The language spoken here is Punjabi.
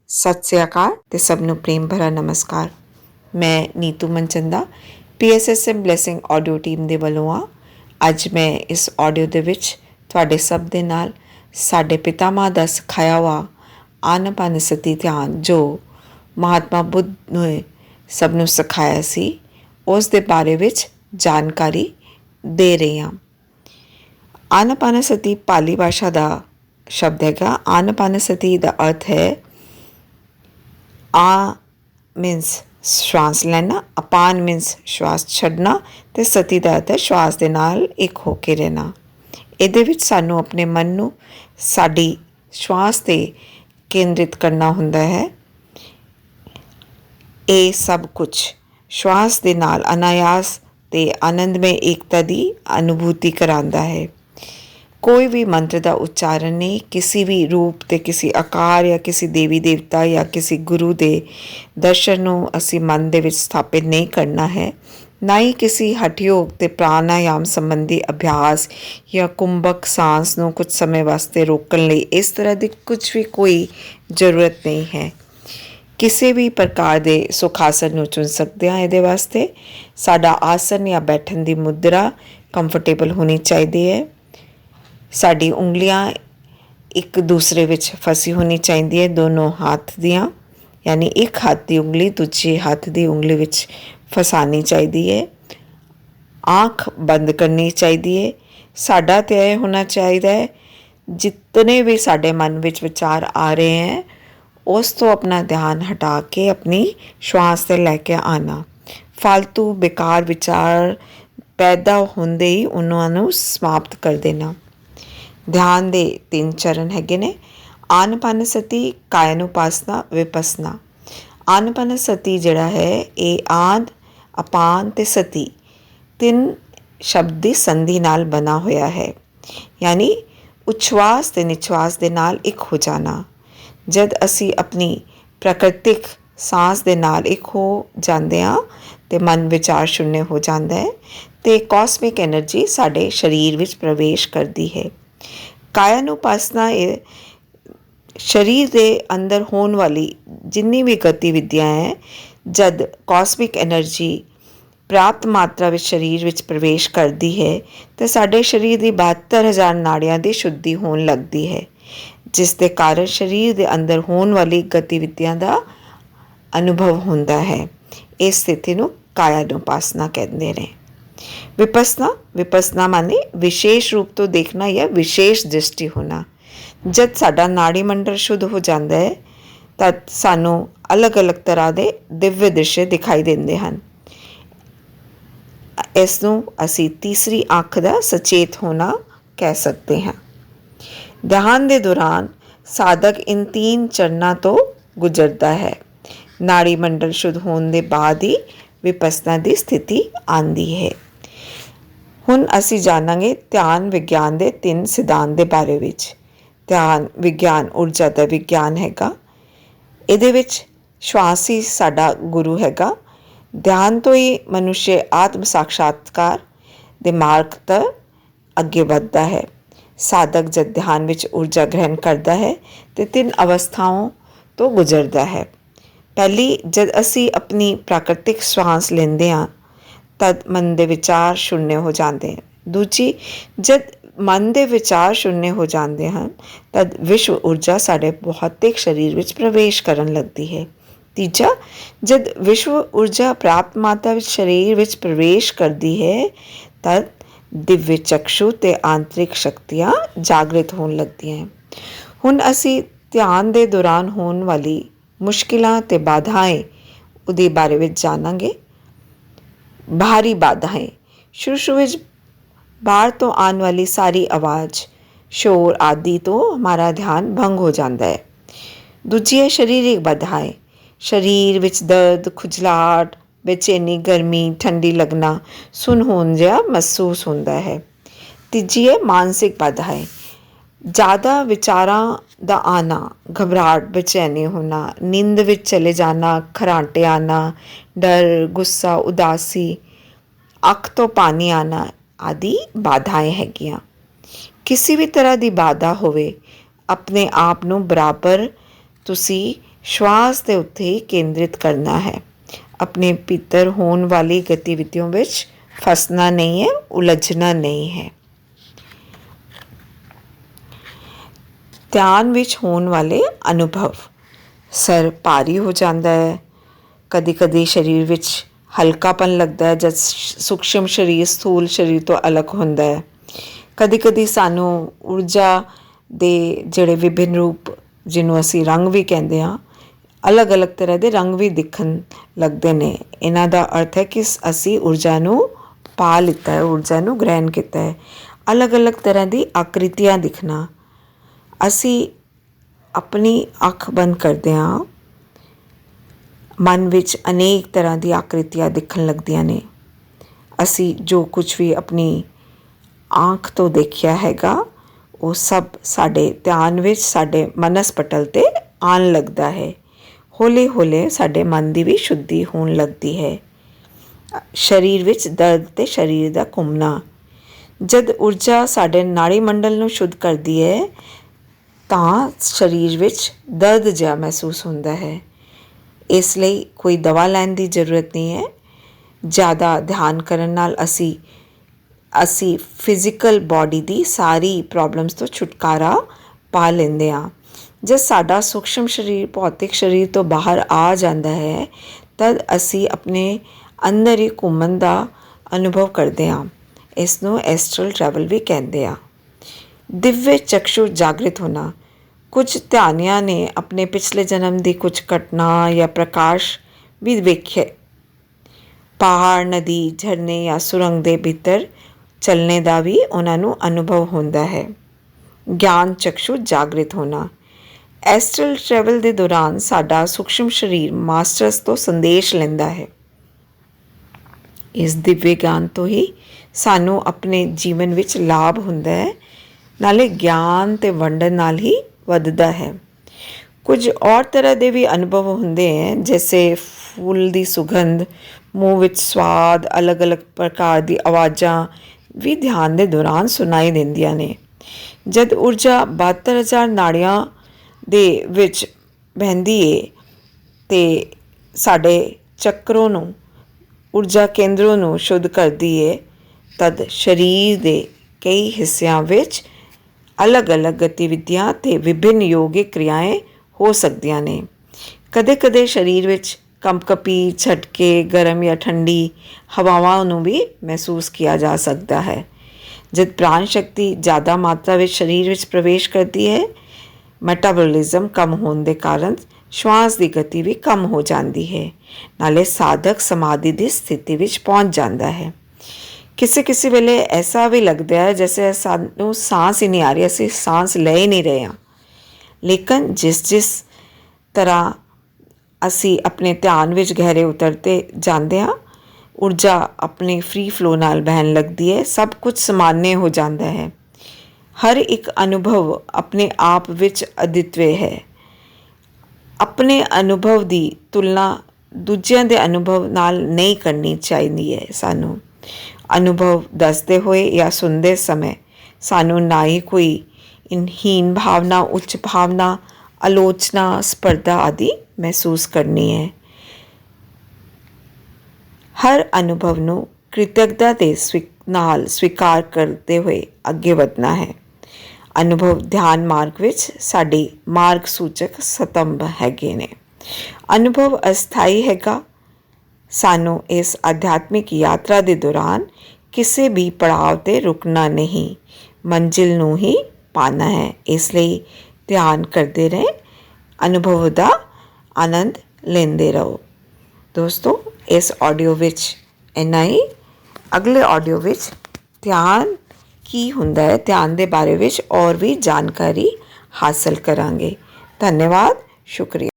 ਸਤਿ ਸ੍ਰੀ ਅਕਾਲ ਤੇ ਸਭ ਨੂੰ ਪ੍ਰੇਮ ਭਰਾ ਨਮਸਕਾਰ। ਮੈਂ Neetu Manchanda PSSM blessing audio team ਦੇ ਵੱਲੋਂ ਆ। ਅੱਜ ਮੈਂ ਇਸ ਆਡੀਓ ਦੇ ਵਿੱਚ ਤੁਹਾਡੇ ਸਭ ਦੇ ਨਾਲ ਸਾਡੇ ਪਿਤਾਮਾ ਦਾ ਸਿਖਾਇਆ ਹੋਇਆ ਆਨਾਪਾਨਸਤੀ ਧਿਆਨ ਜੋ ਮਹਾਤਮਾ ਬੁੱਧ ਨੇ ਸਭ ਨੂੰ ਸਿਖਾਇਆ ਸੀ ਉਸ ਦੇ ਬਾਰੇ ਵਿੱਚ ਜਾਣਕਾਰੀ ਦੇ ਰਹੀ ਹਾਂ। ਆਨਾਪਾਨਸਤੀ ਪਾਲੀ ਭਾਸ਼ਾ ਦਾ ਸ਼ਬਦ ਹੈਗਾ। ਆਨਾਪਾਨਸਤੀ ਦਾ ਅਰਥ ਹੈ ਆ ਮੀਨਸ श्वास ਲੈਣਾ, ਅਪਾਨ ਮੀਨਸ श्वास ਛੱਡਣਾ ਅਤੇ ਸਤੀ ਦਾ ਅਰਥ ਹੈ श्वास ਦੇ ਨਾਲ ਇੱਕ ਹੋ ਕੇ ਰਹਿਣਾ। ਇਹਦੇ ਵਿੱਚ ਸਾਨੂੰ ਆਪਣੇ ਮਨ ਨੂੰ ਸਾਡੀ श्वास 'ਤੇ ਕੇਂਦਰਿਤ ਕਰਨਾ ਹੁੰਦਾ ਹੈ। ਇਹ ਸਭ ਕੁਝ श्वास ਦੇ ਨਾਲ ਅਨਾਯਾਸ ਅਤੇ ਆਨੰਦਮਈ ਏਕਤਾ ਦੀ ਅਨੁਭੂਤੀ ਕਰਾਉਂਦਾ ਹੈ। ਕੋਈ ਵੀ ਮੰਤਰ ਦਾ ਉਚਾਰਨ ਨਹੀਂ ਕਿਸੇ ਵੀ ਰੂਪ ਅਤੇ ਕਿਸੇ ਆਕਾਰ ਜਾਂ ਕਿਸੇ ਦੇਵੀ ਦੇਵਤਾ ਜਾਂ ਕਿਸੇ ਗੁਰੂ ਦੇ ਦਰਸ਼ਨ ਨੂੰ ਅਸੀਂ ਮਨ ਦੇ ਵਿੱਚ ਸਥਾਪਿਤ ਨਹੀਂ ਕਰਨਾ ਹੈ। ਨਾ ਹੀ ਕਿਸੇ ਹਠਯੋਗ ਅਤੇ ਪ੍ਰਾਣਾਯਾਮ ਸੰਬੰਧੀ ਅਭਿਆਸ ਜਾਂ ਕੁੰਭਕ ਸਾਂਸ ਨੂੰ ਕੁਝ ਸਮੇਂ ਵਾਸਤੇ ਰੋਕਣ ਲਈ ਇਸ ਤਰ੍ਹਾਂ ਦੀ ਕੁਝ ਵੀ ਕੋਈ ਜ਼ਰੂਰਤ ਨਹੀਂ ਹੈ। ਕਿਸੇ ਵੀ ਪ੍ਰਕਾਰ ਦੇ ਸੁਖ ਆਸਨ ਨੂੰ ਚੁਣ ਸਕਦੇ ਹਾਂ। ਇਹਦੇ ਵਾਸਤੇ ਸਾਡਾ ਆਸਨ ਜਾਂ ਬੈਠਣ ਦੀ ਮੁਦਰਾ ਕੰਫਰਟੇਬਲ ਹੋਣੀ ਚਾਹੀਦੀ ਹੈ। ਸਾਡੀ ਉਂਗਲੀਆਂ ਇੱਕ ਦੂਸਰੇ ਵਿੱਚ ਫਸੀ ਹੋਣੀ ਚਾਹੀਦੀ ਹੈ, ਦੋਨੋਂ ਹੱਥ ਦੀਆਂ, ਯਾਨੀ ਇੱਕ ਹੱਥ ਦੀ ਉਂਗਲੀ ਦੂਜੇ ਹੱਥ ਦੀ ਉਂਗਲੀ ਵਿੱਚ ਫਸਾਉਣੀ ਚਾਹੀਦੀ ਹੈ। ਆਂਖ ਬੰਦ ਕਰਨੀ ਚਾਹੀਦੀ ਹੈ। ਸਾਡਾ ਤਾਂ ਇਹ ਹੋਣਾ ਚਾਹੀਦਾ ਹੈ ਜਿਤਨੇ ਵੀ ਸਾਡੇ ਮਨ ਵਿੱਚ ਵਿਚਾਰ ਆ ਰਹੇ ਹੈ ਉਸ ਤੋਂ ਆਪਣਾ ਧਿਆਨ ਹਟਾ ਕੇ ਆਪਣੀ श्वास 'ਤੇ ਲੈ ਕੇ ਆਉਣਾ। ਫਾਲਤੂ ਬੇਕਾਰ ਵਿਚਾਰ ਪੈਦਾ ਹੁੰਦੇ ਹੀ ਉਹਨਾਂ ਨੂੰ ਸਮਾਪਤ ਕਰ ਦੇਣਾ। ਧਿਆਨ ਦੇ 3 ਚਰਨ ਹੈਗੇ ਨੇ। ਆਨਾਪਾਨਸਤੀ, ਕਾਯਾਨੁਪਾਸਨਾ, ਵਿਪਸਨਾ। ਆਨਾਪਾਨਸਤੀ ਜਿਹੜਾ ਹੈ ਇਹ ਆਦ, ਅਪਾਨ ਅਤੇ ਸਤੀ 3 ਸ਼ਬਦ ਦੀ ਸੰਧੀ ਨਾਲ ਬਣਾ ਹੋਇਆ ਹੈ, ਯਾਨੀ ਉਛਵਾਸ ਅਤੇ ਨਿਛਵਾਸ ਦੇ ਨਾਲ ਇੱਕ ਹੋ ਜਾਣਾ। ਜਦ ਅਸੀਂ ਆਪਣੀ ਪ੍ਰਾਕ੍ਰਿਤਿਕ ਸਾਂਸ ਦੇ ਨਾਲ ਇੱਕ ਹੋ ਜਾਂਦੇ ਹਾਂ ਅਤੇ ਮਨ ਵਿਚਾਰ ਸ਼ੂਨਯ ਹੋ ਜਾਂਦਾ ਹੈ ਅਤੇ ਕਾਸਮਿਕ ਐਨਰਜੀ ਸਾਡੇ ਸਰੀਰ ਵਿੱਚ ਪ੍ਰਵੇਸ਼ ਕਰਦੀ ਹੈ। ਕਾਯਾਨੁਪਾਸਨਾ ਇਹ ਸਰੀਰ ਦੇ ਅੰਦਰ ਹੋਣ ਵਾਲੀ ਜਿੰਨੀ ਵੀ ਗਤੀਵਿਧੀਆਂ ਹੈ, ਜਦ ਕਾਸਮਿਕ ਐਨਰਜੀ ਪ੍ਰਾਪਤ ਮਾਤਰਾ ਵਿੱਚ ਸਰੀਰ ਵਿੱਚ ਪ੍ਰਵੇਸ਼ ਕਰਦੀ ਹੈ ਤਾਂ ਸਾਡੇ ਸਰੀਰ ਦੀ 72,000 ਨਾੜੀਆਂ ਦੀ ਸ਼ੁੱਧੀ ਹੋਣ ਲੱਗਦੀ ਹੈ, ਜਿਸ ਦੇ ਕਾਰਨ ਸਰੀਰ ਦੇ ਅੰਦਰ ਹੋਣ ਵਾਲੀ ਗਤੀਵਿਧੀਆਂ ਦਾ ਅਨੁਭਵ ਹੁੰਦਾ ਹੈ। ਇਸ ਸਥਿਤੀ ਨੂੰ ਕਾਯਾਨੁਪਾਸਨਾ ਕਹਿੰਦੇ ਨੇ। ਵਿਪਸਨਾ ਮਾਨੇ ਵਿਸ਼ੇਸ਼ ਰੂਪ ਤੋਂ ਦੇਖਣਾ ਜਾਂ ਵਿਸ਼ੇਸ਼ ਦ੍ਰਿਸ਼ਟੀ ਹੋਣਾ। ਜਦ ਸਾਡਾ ਨਾੜੀ ਮੰਡਲ ਸ਼ੁੱਧ ਹੋ ਜਾਂਦਾ ਹੈ ਤਦ ਸਾਨੂੰ ਅਲੱਗ-ਅਲੱਗ ਤਰ੍ਹਾਂ ਦੇ ਦਿਵਯ ਦ੍ਰਿਸ਼ ਦਿਖਾਈ ਦਿੰਦੇ ਹਨ। ਇਸ ਨੂੰ ਅਸੀਂ ਤੀਸਰੀ ਅੱਖ ਦਾ ਸਚੇਤ ਹੋਣਾ ਕਹਿ ਸਕਦੇ ਹਾਂ। ਧਿਆਨ ਦੇ ਦੌਰਾਨ ਸਾਧਕ ਇਨ 3 ਚਰਨਾਂ ਤੋਂ ਗੁਜ਼ਰਦਾ ਹੈ। ਨਾੜੀ ਮੰਡਲ ਸ਼ੁੱਧ ਹੋਣ ਦੇ ਬਾਅਦ ਹੀ ਵਿਪਸਨਾ ਦੀ ਸਥਿਤੀ ਆਉਂਦੀ ਹੈ। ਹੁਣ ਅਸੀਂ ਜਾਣਾਂਗੇ ਧਿਆਨ ਵਿਗਿਆਨ ਦੇ 3 ਸਿਧਾਂਤ ਦੇ ਬਾਰੇ ਵਿੱਚ। ਧਿਆਨ ਵਿਗਿਆਨ ਊਰਜਾ ਦਾ ਵਿਗਿਆਨ ਹੈਗਾ। ਇਹਦੇ ਵਿੱਚ श्वास ਹੀ ਸਾਡਾ ਗੁਰੂ ਹੈਗਾ। ਧਿਆਨ ਤੋਂ ਹੀ ਮਨੁੱਖ ਆਤਮ ਸਾਖਸ਼ਾਤਕਾਰ ਦੇ ਮਾਰਗ ਤੋਂ ਅੱਗੇ ਵੱਧਦਾ ਹੈ। ਸਾਧਕ ਜਦ ਧਿਆਨ ਵਿੱਚ ਊਰਜਾ ਗ੍ਰਹਿਣ ਕਰਦਾ ਹੈ ਅਤੇ 3 ਅਵਸਥਾਵਾਂ ਤੋਂ ਗੁਜ਼ਰਦਾ ਹੈ। ਪਹਿਲੀ, ਜਦ ਅਸੀਂ ਆਪਣੀ ਪ੍ਰਾਕ੍ਰਿਤਿਕ श्वास ਲੈਂਦੇ ਹਾਂ ਤਦ ਮਨ ਦੇ ਵਿਚਾਰ ਸ਼ੂਨਯ ਹੋ ਜਾਂਦੇ ਹਨ। ਦੂਜੀ, ਜਦ ਮਨ ਦੇ ਵਿਚਾਰ ਸ਼ੂਨਯ ਹੋ ਜਾਂਦੇ ਹਨ ਤਦ ਵਿਸ਼ਵ ਊਰਜਾ ਸਾਡੇ ਭੌਤਿਕ ਸਰੀਰ ਵਿੱਚ ਪ੍ਰਵੇਸ਼ ਕਰਨ ਲੱਗਦੀ ਹੈ। ਤੀਜਾ, ਜਦ ਵਿਸ਼ਵ ਊਰਜਾ ਪ੍ਰਾਪਤ ਮਾਤਰਾ ਵਿੱਚ ਸਰੀਰ ਵਿੱਚ ਪ੍ਰਵੇਸ਼ ਕਰਦੀ ਹੈ ਤਦ ਦਿਵਯ ਚਕਸ਼ੂ ਅਤੇ ਆਂਤਰਿਕ ਸ਼ਕਤੀਆਂ ਜਾਗਰਿਤ ਹੋਣ ਲੱਗਦੀਆਂ। ਹੁਣ ਅਸੀਂ ਧਿਆਨ ਦੇ ਦੌਰਾਨ ਹੋਣ ਵਾਲੀ ਮੁਸ਼ਕਿਲਾਂ ਅਤੇ ਬਾਧਾएं ਉਹਦੇ ਬਾਰੇ ਵਿੱਚ ਜਾਣਾਂਗੇ। ਬਾਹਰੀ ਬਾਧਾएं, ਸ਼ੁਰੂ ਵਿੱਚ ਬਾਹਰ ਤੋਂ ਆਉਣ ਵਾਲੀ ਸਾਰੀ ਆਵਾਜ਼, ਸ਼ੋਰ ਆਦਿ ਤੋਂ ਹਮਾਰਾ ਧਿਆਨ ਭੰਗ ਹੋ ਜਾਂਦਾ ਹੈ। ਦੂਜੀ ਹੈ ਸਰੀਰਕ ਬਾਧਾएं, ਸਰੀਰ ਵਿੱਚ ਦਰਦ, ਖੁਜਲਾਹਟ, ਬੇਚੈਨੀ, ਗਰਮੀ, ਠੰਡੀ ਲੱਗਣਾ, ਸੁੰਨ ਹੋਣ ਜਿਹਾ ਮਹਿਸੂਸ ਹੁੰਦਾ ਹੈ। ਤੀਜੀ ਹੈ ਮਾਨਸਿਕ ਬਾਧਾएं, ਜ਼ਿਆਦਾ ਵਿਚਾਰਾਂ ਦਾ ਆਉਣਾ, ਘਬਰਾਹਟ, ਬੇਚੈਨੀ ਹੋਣਾ, ਨੀਂਦ ਵਿੱਚ ਚਲੇ ਜਾਣਾ, ਖਰਾਟੇ ਆਉਣਾ, ਡਰ, ਗੁੱਸਾ, ਉਦਾਸੀ, ਅੱਖ ਤੋਂ ਪਾਣੀ ਆਉਣਾ ਆਦਿ ਬਾਧਾएं ਹੈਗੀਆਂ। ਕਿਸੇ ਵੀ ਤਰ੍ਹਾਂ ਦੀ ਬਾਧਾ ਹੋਵੇ ਆਪਣੇ ਆਪ ਨੂੰ ਬਰਾਬਰ ਤੁਸੀਂ श्वास के उत्ते ही केंद्रित करना है। अपने भीतर होने वाली गतिविधियों विच फसना नहीं है, उलझना नहीं है। ध्यान विच होने वाले अनुभव, सर भारी हो जाता है, कदी कदी शरीर विच हल्कापन लगता है जब सूक्ष्म शरीर स्थूल शरीर तो अलग होता है। कदी कदी सानू ऊर्जा दे जिहड़े विभिन्न रूप जिन्हों असी रंग भी कहते हाँ, अलग अलग तरह के रंग भी दिखन लगते हैं। इन्हां दा अर्थ है कि असी ऊर्जा नू पा लिता है, ऊर्जा नू ग्रहण किया है। अलग अलग तरह की आकृतियां दिखना, असी अपनी अख बंद करते हाँ, मन विच अनेक तरह की आकृतियां दिखन लगदियां ने। असी जो कुछ भी अपनी आँख तो देखिया हैगा वो सब साडे ध्यान विच साडे मनस पटल ते आन लगता है। हौले हौले साडे मन की भी शुद्धि होने लगती है। शरीर विच दर्द ते शरीर का घुमना, जद ऊर्जा साडे नाड़ी मंडल नू शुद्ध करती है तां शरीर विच दर्द जिहा महसूस होता है। इसलिए कोई दवा लैन की जरूरत नहीं है। ज़्यादा ध्यान करन नाल असी फिजिकल बॉडी की सारी प्रॉब्लम्स तो छुटकारा पा लेंदे हाँ। जब साडा सूक्ष्म शरीर भौतिक शरीर तो बाहर आ जाता है तद असी अपने अंदर ही घूमन का अनुभव करते हाँ। इसनों एस्ट्रल ट्रैवल भी कहते हैं। दिव्य चक्षु जागृत होना, कुछ ध्यानियां ने अपने पिछले जन्म की कुछ घटना या प्रकाश भी वेखे। पहाड़ नदी झरने या सुरंग के भीतर चलने का भी उन्होंने अनुभव होता है। ज्ञान चक्षु जागृत होना, एस्ट्रल ट्रैवल के दौरान साडा सूक्ष्म शरीर मास्टर्स तो संदेश लेंदा है। इस दिव्य ज्ञान तो ही सानू अपने जीवन विच लाभ होंदा है, नाले ज्ञान ते वंडन नाल ही वधदा है। कुछ और तरह के भी अनुभव होंदे हैं, जैसे फूल की सुगंध, मूँह विच स्वाद, अलग अलग प्रकार की आवाज़ां भी ध्यान के दौरान सुनाई देंदियां ने। जद ऊर्जा 72,000 नाड़ियां दे विच बहंदी है ते साडे चक्रों नू ऊर्जा केंद्रों नू शुद्ध करती है, तद शरीर के कई हिस्सों विच अलग अलग गतिविधियां ते विभिन्न योगिक क्रियाएं हो सकदियां ने। कदे कदे शरीर विच कंपकपी झटके गर्म या ठंडी हवावां नू भी महसूस किया जा सकता है। जब प्राण शक्ति ज़्यादा मात्रा में शरीर विच प्रवेश करती है, मेटाबॉलिज्म कम होने के कारण श्वास की गति भी कम हो जाती है, नाले साधक समाधि की स्थिति विच पहुँच जाता है। किसी वेले ऐसा भी लगता है जैसे सानू सांस ही नहीं आ रही, असी सांस ले ही नहीं रहे हैं। लेकिन जिस तरह असी अपने ध्यान विच गहरे उतरते जाते हैं, ऊर्जा अपनी फ्री फ्लो नाल बहन लगती है, सब कुछ सामान्य हो जाता है। हर एक अनुभव अपने आप विच अद्वितीय है। अपने अनुभव की तुलना दूजियां दे अनुभव नाल नहीं करनी चाहिए। सानू अनुभव दसते हुए या सुनते समय सानू ना ही कोई हीन भावना, उच्च भावना, आलोचना, स्पर्धा आदि महसूस करनी है। हर अनुभव नू कृतज्ञता ते नाल स्वीकार करते हुए अगे बढ़ना है। अनुभव ध्यान मार्ग विच साडी मार्ग सूचक स्तंभ हैगे ने। अनुभव अस्थाई हैगा। सानू इस आध्यात्मिक यात्रा के दौरान किसी भी पड़ाव ते रुकना नहीं, मंजिल नू ही पाना है। इसलिए ध्यान करते रहें, अनुभव का आनंद लेंदे रहो। दोस्तों, इस ऑडियो विच इन्ना ही। अगले ऑडियो विच ध्यान की हुंदा है, ध्यान के बारे विच और भी जानकारी हासिल करांगे। धन्यवाद, शुक्रिया।